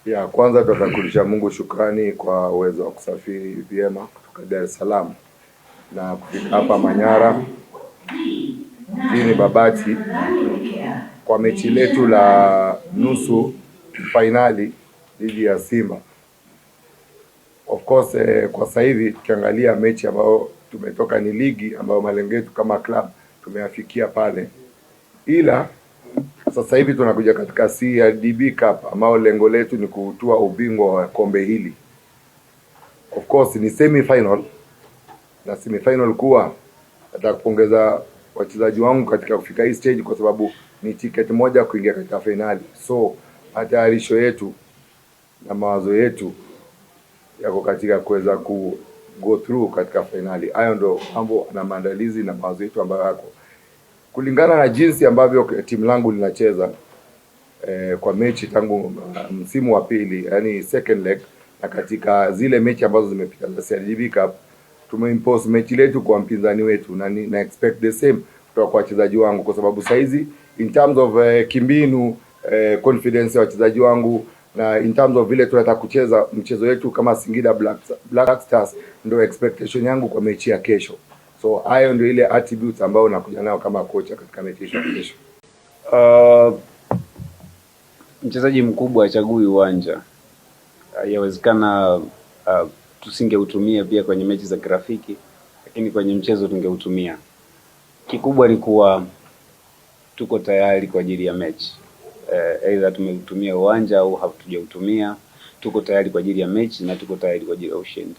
Ya kwanza tutakulisha Mungu shukrani kwa uwezo wa kusafiri vyema kutoka Dar es Salaam na kufika hapa Manyara mjini Babati kwa mechi letu la nusu finali dhidi ya Simba. Of course kwa sasa hivi tukiangalia mechi ambayo tumetoka ni ligi ambayo malengo yetu kama club tumeafikia pale, ila sasa hivi tunakuja katika CRDB Cup ambao lengo letu ni kutoa ubingwa wa kombe hili. Of course ni semi final, na semi final kuwa nataka kupongeza wachezaji wangu katika kufika hii stage kwa sababu ni tiketi moja kuingia katika finali. So matayarisho yetu na mawazo yetu yako katika kuweza ku go through katika finali. Hayo ndo mambo na maandalizi na mawazo yetu ambayo yako kulingana na jinsi ambavyo timu langu linacheza kwa mechi tangu msimu wa pili, yani second leg, na katika zile mechi ambazo zimepita za CRDB Cup tumeimpose mechi letu kwa mpinzani wetu, na expect the same kutoka kwa wachezaji wangu, kwa sababu saizi in terms of kimbinu, confidence ya wachezaji wangu na in terms of vile tunataka kucheza mchezo wetu kama Singida Black Stars, ndio expectation yangu kwa mechi ya kesho. So hayo ndio ile attributes ambayo nakuja nayo kama kocha katika mechi ya kesho. Mchezaji mkubwa achagui uwanja. Yawezekana tusingeutumia pia kwenye mechi za kirafiki, lakini kwenye mchezo tungeutumia. Kikubwa ni kuwa tuko tayari kwa ajili ya mechi. Aidha tumeutumia uwanja au hatujautumia, tuko tayari kwa ajili ya mechi na tuko tayari kwa ajili ya ushindi.